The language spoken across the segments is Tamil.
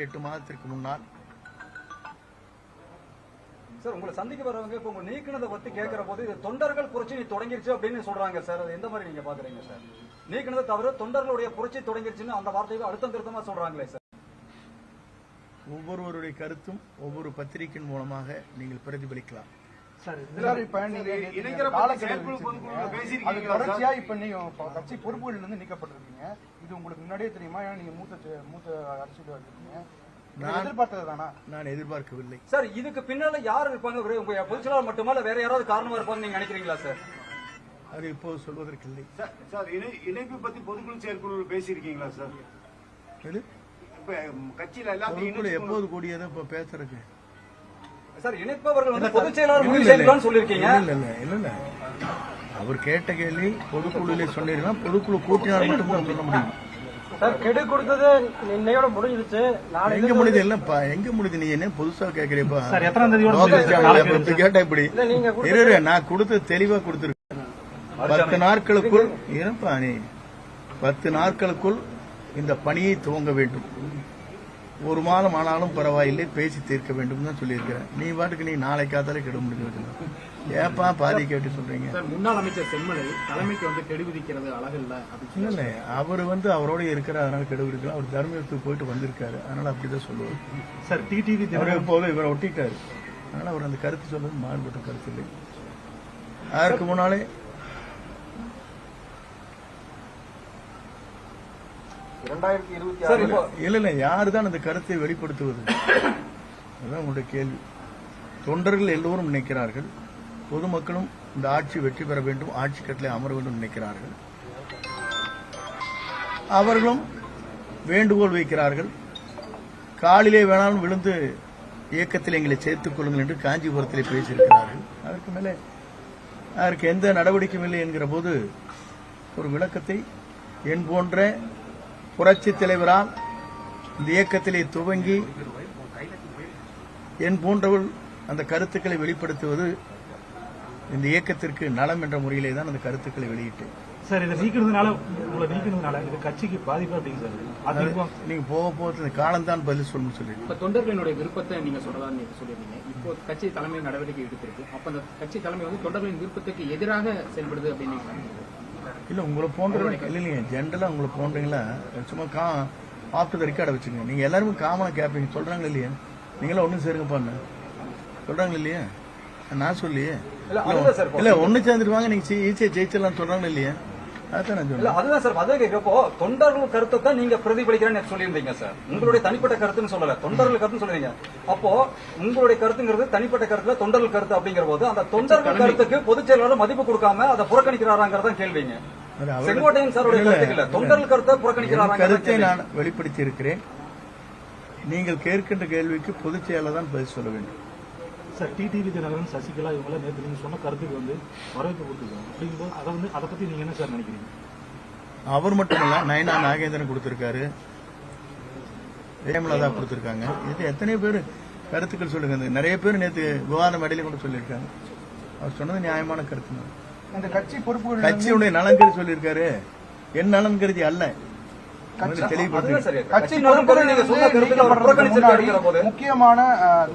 8 மாதத்திற்கு முன்னால். சார், உங்களை சந்திக்க வரவங்க இப்ப உங்க நீக்கினதை பத்தி கேட்கிற போது இது தொண்டர்கள் புரட்சி தொடங்கிருச்சு அப்படின்னு சொல்றாங்க சார். அது எந்த மாதிரி நீங்க பாக்குறீங்க சார்? நீக்கினதை தவிர தொண்டர்களுடைய புரட்சி தொடங்கிருச்சுன்னு அந்த வார்த்தையை அழுத்தம் திருத்தமா சொல்றாங்களே சார். ஒவ்வொருவருடைய கருத்தும் ஒவ்வொரு பத்திரிகையின் மூலமாக நீங்கள் பிரதிபலிக்கலாம். தொடர்ச்சியா இப்ப நீங்க கட்சி பொறுப்புகளில் இருந்து நீக்கப்பட்டிருக்கீங்க. இது உங்களுக்கு முன்னாடியே தெரியுமா? ஏன்னா நீங்க மூத்த அரசியல் இருக்கீங்க. நான் எதிர்பார்க்கவில்லை சார். இதுக்கு பின்னால யார் இருப்பாங்க? உங்க பொதுச்செயலாளர் மட்டுமா இல்ல வேற யாராவது காரணமா இருப்பாங்க நீங்க நினைக்கிறீங்களா சார்? அது இப்போது சொல்வதற்கில்லை சார். இணைப்பு பத்தி பொதுக்குழு செயற்குழு பேசியிருக்கீங்களா சார்? கட்சியில எல்லாத்தையும் எப்போது கூடியதை இப்ப பேசுறதுக்கு சார், இணைப்பவர்கள் வந்து பொதுச் செயலாளர் சொல்லிருக்கீங்க. இல்ல அவர் கேட்ட கேள்வி பொதுக்குழுல சொன்னீங்கன்னா பொதுக்குழு கூட்டினால் மட்டும்தான் சொல்ல முடியும். கெடு கொடுத்தது இன்னையோட முடிஞ்சிருச்சு. எங்க முடியுது? இல்லப்பா, எங்க முடியுது? நீ என்ன புதுசா கேக்குறீப்பா? கேட்டா இப்படி நான் கொடுத்து தெளிவா கொடுத்துருக்கேன். 10 நாட்களுக்குள் இருப்பா, நீ 10 நாட்களுக்குள் இந்த பணியை துவங்க வேண்டும். 1 மாதம் ஆனாலும் பரவாயில்லை, பேசி தீர்க்க வேண்டும் தான் சொல்லியிருக்கிறேன். நீ பாட்டுக்கு நீ நாளை காத்தாலே கெடு முடிஞ்சு ஏப்பா பாதி கேட்டு சொல்றீங்க? முன்னாள் அமைச்சர் செம்மலை தலைமைக்கு வந்து கெடு விதிக்கிறது அழகில்ல. இல்ல, அவர் அவரோட இருக்கிறார், அதனால கெடு விதிக்கலாம். அவர் தர்மத்துக்கு போயிட்டு வந்திருக்காரு, அதனால அப்படிதான் சொல்லுவார் சார். டிடிவி போல இவரை ஒட்டிட்டாரு, அதனால அவர் அந்த கருத்து சொல்றது மாறுபட்ட கருத்து இல்லை. அதற்கு முன்னாலே இல்ல யாருதான் அந்த கருத்தை வெளிப்படுத்துவது? அதுதான் உங்களுடைய கேள்வி. தொண்டர்கள் எல்லோரும் நினைக்கிறார்கள், பொதுமக்களும் இந்த ஆட்சி வெற்றி பெற வேண்டும், ஆட்சி கட்டளை அமர வேண்டும் நினைக்கிறார்கள். அவர்களும் வேண்டுகோள் வைக்கிறார்கள். காலிலே வேணாலும் விழுந்து இயக்கத்தில் எங்களை சேர்த்துக் கொள்ளுங்கள் என்று காஞ்சிபுரத்திலே பேசியிருக்கிறார்கள். அதற்கு மேலே அதற்கு எந்த நடவடிக்கையும் இல்லை என்கிற போது ஒரு விளக்கத்தை என் போன்ற புரட்சி தலைவரால் இந்த இயக்கத்திலே துவங்கி என் போன்றவர்கள் அந்த கருத்துக்களை வெளிப்படுத்துவது இந்த இயக்கத்திற்கு நலம் என்ற முறையிலே தான் அந்த கருத்துக்களை வெளியிட்டேன். சார், இதை நீக்கிறதுனால இது கட்சிக்கு பாதிப்பு அப்படிங்க சார். நீங்க போக இந்த காலம்தான் பதில் சொல்லணும்னு சொல்லி இப்ப தொண்டர்களுடைய விருப்பத்தை நீங்க சொல்றதா நீங்க சொல்லிருந்தீங்க. இப்போ கட்சி தலைமை நடவடிக்கை எடுத்திருக்கு. அப்ப அந்த கட்சி தலைமை வந்து தொண்டர்களின் விருப்பத்துக்கு எதிராக செயல்படுது அப்படின்னு இல்ல. உங்களை போன்றவங்க இல்லைங்க, ஜென்ரலா உங்களை போன்றீங்களா சும்மா ஆப்டர் ரெக்கார்டை வச்சுங்க. நீங்க எல்லாருமே காமனா கேட்பீங்க, சொல்றாங்களா இல்லையா? நீங்களா ஒன்னும் சேருங்கப்பான்னு சொல்றாங்களா இல்லையா? நான் சொல்லியே இல்ல ஒண்ணு சேர்ந்துருவாங்க, நீங்க ஈஸியா ஜெயிச்சிடலாம் சொல்றாங்களா இல்லையா? அதுதான் சார். அதே கேட்கப்போ தொண்டர்கள் கருத்தை தான் நீங்க பிரதிபலிக்கிறேன்னு சொல்லியிருந்தீங்க சார். உங்களுடைய தனிப்பட்ட கருத்துன்னு சொல்லல, தொண்டர்கள் கருத்துன்னு சொல்றீங்க. அப்போ உங்களுடைய கருத்துங்கிறது தனிப்பட்ட கருத்துல தொண்டர்கள் கருத்து அப்படிங்கிற போது அந்த தொண்டர்கள் கருத்துக்கு பொதுச் செயலாளர் மதிப்பு கொடுக்காம அதை புறக்கணிக்கிறாராங்கிறதா கேள்விங்க. செங்கோட்டையன் சாருடைய கருத்து இல்ல, தொண்டர்கள் கருத்தை புறக்கணிக்கிறாராங்க. கருத்தை நான் வெளிப்படுத்தி இருக்கிறேன். நீங்கள் கேட்கின்ற கேள்விக்கு பொதுச் செயலாளர் தான் பதில் சொல்ல வேண்டும் சார். டிடிவி தினகரன், சசிகலா இவங்க நேற்று நீங்க சொன்ன கருத்துக்கு வந்து வரவேற்பு கொடுத்துருக்காங்க. அப்படிங்கும்போது அதை பத்தி நீங்க என்ன சார் நினைக்கிறீங்க? அவர் மட்டுமல்ல, நயனா நாகேந்திரன் கொடுத்திருக்காரு, ஜெயமலதா கொடுத்திருக்காங்க. இது எத்தனை பேர் கருத்துக்கள் சொல்லுங்க. நிறைய பேர் நேற்று விவாத மேடையில கூட சொல்லியிருக்காங்க. அவர் சொன்னது நியாயமான கருத்து. இந்த கட்சி பொறுப்புகள் கட்சியுடைய நலன் கருதி சொல்லியிருக்காரு, என் நலன் கருதி அல்ல. முக்கியமான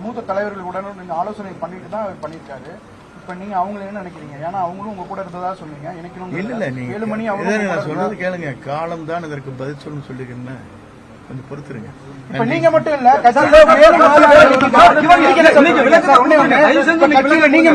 மூத்த தலைவர்களுடன் ஆலோசனை பண்ணிட்டு தான் பண்ணிருக்காரு. இப்ப நீங்க அவங்களை என்ன நினைக்கிறீங்க? ஏன்னா அவங்களும் உங்க கூட இருந்ததா சொன்னீங்க. எனக்கு இல்ல, நீங்க 7 மணி நான் சொல்றது கேளுங்க. காலம் தான் இதற்கு பதில் சொல்லணும்னு சொல்லிருக்கேன், கொஞ்சம் பொறுத்துருங்க. இப்ப நீங்க மட்டும் இல்ல, கட்சியில நீங்க